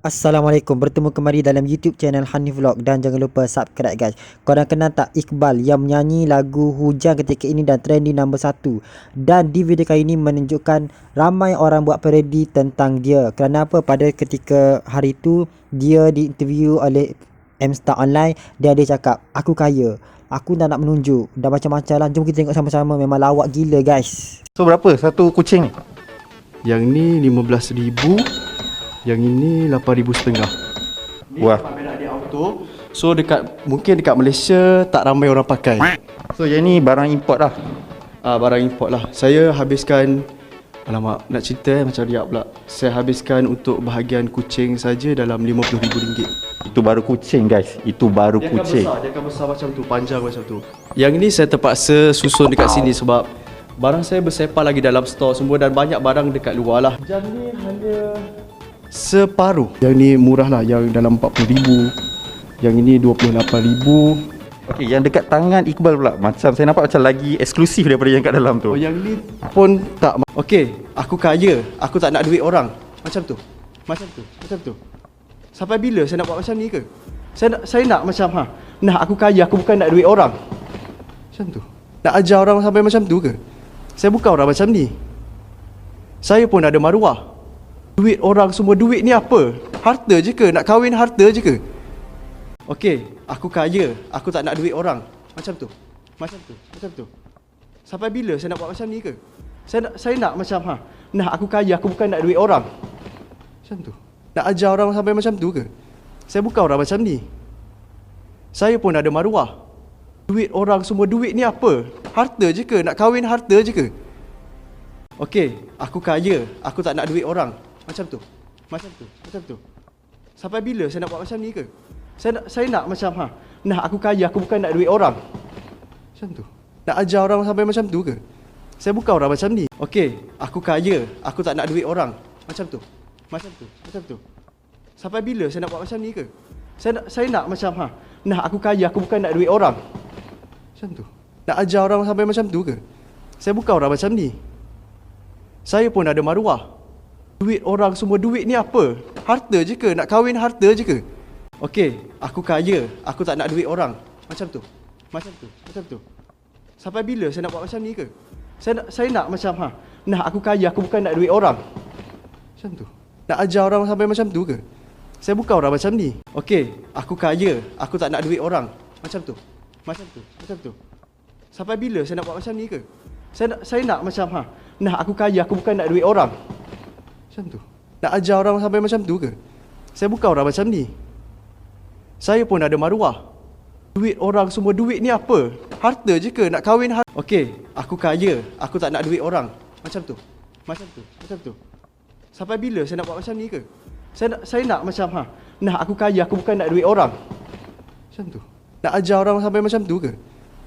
Assalamualaikum, bertemu kembali dalam YouTube channel Hanif Vlog dan jangan lupa subscribe guys. Korang kenal tak Iqbal yang menyanyi lagu Hujan ketika ini dan trending nombor 1. Dan di video kali ini menunjukkan ramai orang buat parodi tentang dia. Kerana apa? Pada ketika hari itu dia diinterview oleh M-Star Online dan dia cakap, "Aku kaya. Aku dah nak menunjuk." Dan macam-macam lah. Jom kita tengok sama-sama. Memang lawak gila guys. So berapa satu kucing ni? Yang ni 15,000, yang ini 8,500. Ni Wah. kamera dia auto. So mungkin dekat Malaysia tak ramai orang pakai. So yang ni barang import lah. Barang import lah. Saya habiskan, alamak nak cerita macam riak pula. Saya habiskan untuk bahagian kucing saja dalam RM50,000. Itu baru kucing guys. Itu baru kucing. Dia akan besar macam tu, panjang macam tu. Yang ni saya terpaksa susun dekat sini sebab barang saya bersepah lagi dalam store semua dan banyak barang dekat luar lah. Jam ni hanya separuh. Yang ni murah lah, yang dalam RM40,000. Yang ini RM28,000. Okey, yang dekat tangan Iqbal pula. Macam saya nampak macam lagi eksklusif daripada yang kat dalam tu. Oh, yang ni pun tak. Okey, aku kaya, aku tak nak duit orang. Macam tu. Macam tu. Macam tu. Sampai bila saya nak buat macam ni ke? Saya nak macam nah aku kaya, aku bukan nak duit orang. Macam tu. Nak ajar orang sampai macam tu ke? Saya bukan orang macam ni. Saya pun ada maruah. Duit orang semua, duit ni apa? Harta je ke? Nak kahwin harta je ke? Okey, aku kaya, aku tak nak duit orang. Macam tu. Macam tu. Macam tu. Sampai bila saya nak buat macam ni ke? Saya nak macam nah aku kaya, aku bukan nak duit orang. Macam tu. Nak ajar orang sampai macam tu ke? Saya bukan orang macam ni. Saya pun ada maruah. Duit orang semua, duit ni apa? Harta je ke? Nak kahwin harta je ke? Okey, aku kaya, aku tak nak duit orang. Macam tu. Macam tu. Macam tu. Sampai bila saya nak buat macam ni ke? Saya nak macam nah aku kaya, aku bukan nak duit orang. Macam tu. Nak ajar orang sampai macam tu ke? Saya bukan orang macam ni. Okey, aku kaya, aku tak nak duit orang. Macam tu. Macam tu. Macam tu. Sampai bila saya nak buat macam ni ke? Saya nak macam nah aku kaya, aku bukan nak duit orang. Macam tu. Nak ajar orang sampai macam tu ke? Saya bukan orang macam ni. Saya pun ada maruah. Duit orang semua, duit ni apa? Harta je ke? Nak kahwin harta je ke? Okey, aku kaya, aku tak nak duit orang. Macam tu. Macam tu. Macam tu. Sampai bila saya nak buat macam ni ke? Saya nak macam nah aku kaya, aku bukan nak duit orang. Macam tu. Nak ajar orang sampai macam tu ke? Saya bukan orang macam ni. Okey, aku kaya, aku tak nak duit orang. Macam tu. Macam tu. Macam tu. Sampai bila saya nak buat macam ni ke? Saya nak macam nah aku kaya, aku bukan nak duit orang. Macam tu. Nak ajar orang sampai macam tu ke? Saya bukan orang macam ni. Saya pun ada maruah. Duit orang semua, duit ni apa? Harta je ke? Nak kahwin harta? Okey, aku kaya, aku tak nak duit orang. Macam tu. Macam tu. Macam tu. Sampai bila saya nak buat macam ni ke? Saya nak macam nah aku kaya, aku bukan nak duit orang. Macam tu. Nak ajar orang sampai macam tu ke?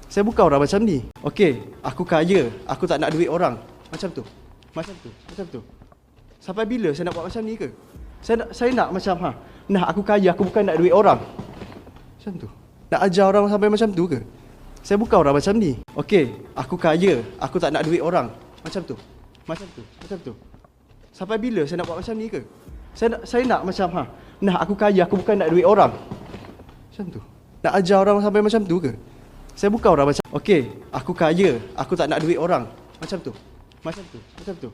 Saya bukan orang macam ni. Okey, aku kaya, aku tak nak duit orang. Macam tu. Macam tu. Macam tu. Sampai bila saya nak buat macam ni ke? Saya nak macam nah aku kaya, aku bukan nak duit orang. Macam tu. Nak ajar orang sampai macam tu ke? Saya bukan orang macam ni. Okey, aku kaya, aku tak nak duit orang. Macam tu. Macam tu. Macam tu. Sampai bila saya nak buat macam ni ke? Saya nak macam nah aku kaya, aku bukan nak duit orang. Macam tu. Nak ajar orang sampai macam tu ke? Saya bukan orang macam. Okey, aku kaya, aku tak nak duit orang. Macam tu. Macam tu. Macam tu.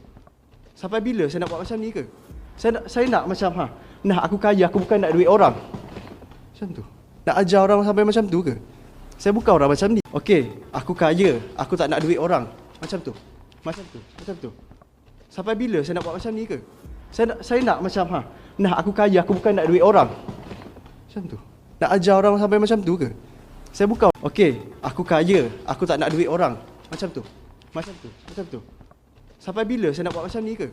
Sampai bila saya nak buat macam ni ke? Saya nak macam nah aku kaya, aku bukan nak duit orang. Macam tu. Nak ajar orang sampai macam tu ke? Saya bukan orang macam ni. Okey, aku kaya, aku tak nak duit orang. Macam tu. Macam tu. Macam tu. Sampai bila saya nak buat macam ni ke? Saya nak macam nah aku kaya, aku bukan nak duit orang. Macam tu. Nak ajar orang sampai macam tu ke? Saya bukan. Okey, aku kaya, aku tak nak duit orang. Macam tu. Macam tu. Macam tu. Sampai bila saya nak buat macam ni ke?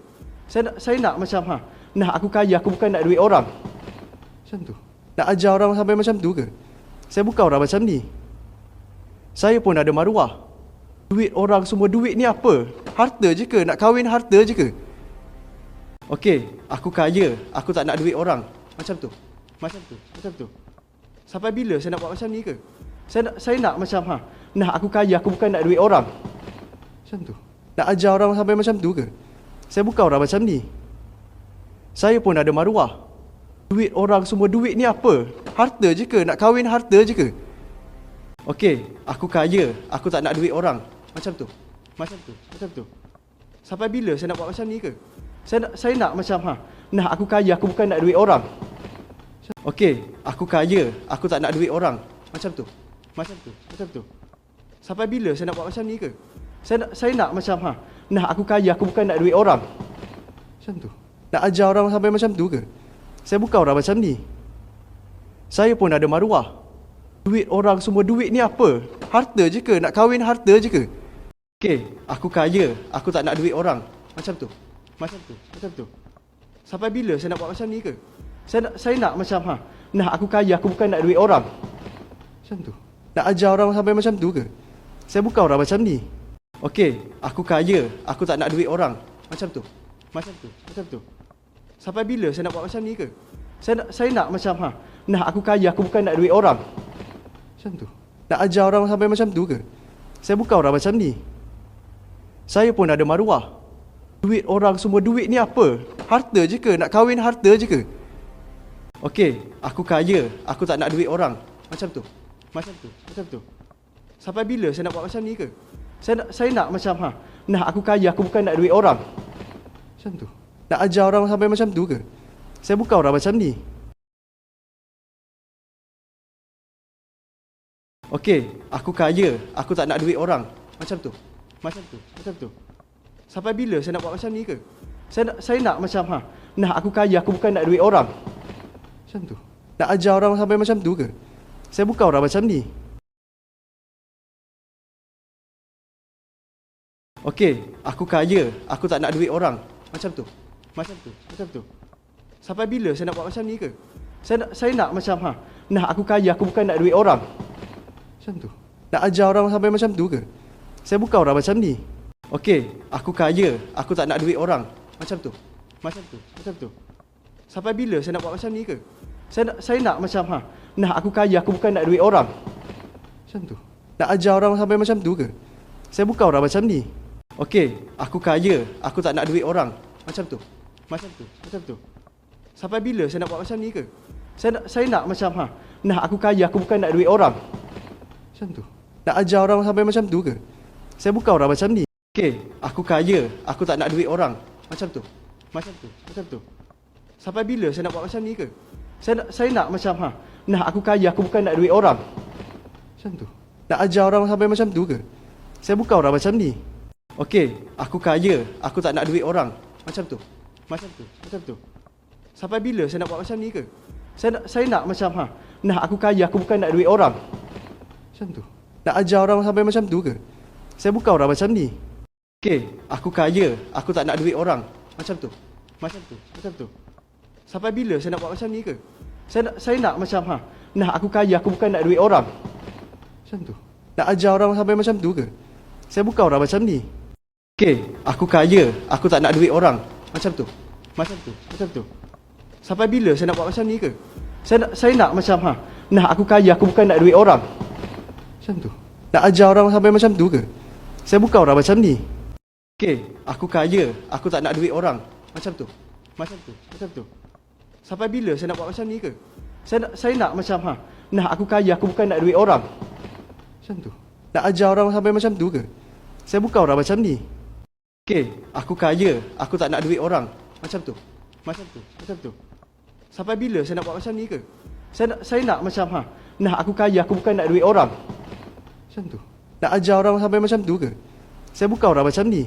Saya nak macam nah aku kaya, aku bukan nak duit orang. Macam tu. Nak ajar orang sampai macam tu ke? Saya bukan orang macam ni. Saya pun ada maruah. Duit orang semua, duit ni apa? Harta je ke? Nak kahwin harta je ke? Okey, aku kaya, aku tak nak duit orang. Macam tu. Macam tu. Macam tu. Sampai bila saya nak buat macam ni ke? Saya nak macam nah aku kaya, aku bukan nak duit orang. Macam tu. Nak ajar orang sampai macam tu ke? Saya bukan orang macam ni. Saya pun ada maruah. Duit orang semua, duit ni apa? Harta je ke? Nak kahwin harta je ke? Okey, aku kaya, aku tak nak duit orang. Macam tu. Macam tu. Sampai bila saya nak buat macam ni ke? Saya nak macam nah aku kaya, aku bukan nak duit orang. Okey, aku kaya, aku tak nak duit orang. Macam tu. Macam tu. Sampai bila saya nak buat macam ni ke? Saya nak macam nah aku kaya, aku bukan nak duit orang. Macam tu. Nak ajar orang sampai macam tu ke? Saya bukan orang macam ni. Saya pun ada maruah. Duit orang semua, duit ni apa? Harta je ke? Nak kahwin harta je ke? Okey, aku kaya, aku tak nak duit orang. Macam tu. Macam tu. Sampai bila saya nak buat macam ni ke? Saya nak macam nah aku kaya, aku bukan nak duit orang. Macam tu. Nak ajar orang sampai macam tu ke? Saya bukan orang macam ni. Okey, aku kaya, aku tak nak duit orang. Macam tu. Macam tu. Sampai bila saya nak buat macam ni ke? Saya nak macam nah aku kaya, aku bukan nak duit orang. Macam tu. Nak ajar orang sampai macam tu ke? Saya bukan orang macam ni. Saya pun ada maruah. Duit orang semua, duit ni apa? Harta je ke? Nak kahwin harta je ke? Okey, aku kaya, aku tak nak duit orang. Macam tu. Macam tu. Sampai bila saya nak buat macam ni ke? Saya nak macam nah aku kaya, aku bukan nak duit orang. Macam tu. Nak ajar orang sampai macam tu ke? Saya bukan orang macam ni. Okey, aku kaya, aku tak nak duit orang. Macam tu. Macam tu. Sampai bila saya nak buat macam ni ke? Saya nak macam nah aku kaya, aku bukan nak duit orang. Macam tu. Nak ajar orang sampai macam tu ke? Saya bukan orang macam ni. Okey, aku kaya, aku tak nak duit orang. Macam tu. Macam tu. Sampai bila saya nak buat macam ni ke? Saya nak macam nah aku kaya, aku bukan nak duit orang. Macam tu. Nak ajar orang sampai macam tu ke? Saya bukan orang macam ni. Okey, aku kaya, aku tak nak duit orang. Macam tu. Macam tu. Sampai bila saya nak buat macam ni ke? Saya nak macam nah aku kaya, aku bukan nak duit orang. Macam tu. Nak ajar orang sampai macam tu ke? Saya bukan orang macam ni. Okey, aku kaya, aku tak nak duit orang. Macam tu. Macam tu. Sampai bila saya nak buat macam ni ke? Saya nak macam nah aku kaya, aku bukan nak duit orang. Macam tu. Nak ajar orang sampai macam tu ke? Saya bukan orang macam ni. Okey, aku kaya, aku tak nak duit orang. Macam tu. Macam tu. Sampai bila saya nak buat macam ni ke? Saya nak macam nah aku kaya, aku bukan nak duit orang. Macam tu. Nak ajar orang sampai macam tu ke? Saya bukan orang macam ni. Okey, aku kaya, aku tak nak duit orang. Macam tu. Macam tu. Sampai bila saya nak buat macam ni ke? Saya nak macam nah aku kaya, aku bukan nak duit orang. Macam tu. Nak ajar orang sampai macam tu ke? Saya bukan orang macam ni. Okey, aku kaya, aku tak nak duit orang. Macam tu. Macam tu. Sampai bila saya nak buat macam ni ke? Saya nak macam nah aku kaya, aku bukan nak duit orang. Macam tu. Nak ajar orang sampai macam tu ke? Saya bukan orang macam ni. Okey, aku kaya, aku tak nak duit orang. Macam tu. Macam tu. Sampai bila saya nak buat macam ni ke? Saya nak macam nah aku kaya, aku bukan nak duit orang. Macam tu. Nak ajar orang sampai macam tu ke? Saya bukan orang macam ni. Okey, aku kaya, aku tak nak duit orang. Macam tu. Macam tu. Sampai bila saya nak buat macam ni ke? Saya nak macam nah aku kaya, aku bukan nak duit orang. Macam tu. Nak ajar orang sampai macam tu ke? Saya bukan orang macam ni. Okey, aku kaya, aku tak nak duit orang. Macam tu. Macam tu. Sampai bila saya nak buat macam ni ke? Saya nak macam nah aku kaya, aku bukan nak duit orang. Macam tu. Nak ajar orang sampai macam tu ke? Saya bukan orang macam ni.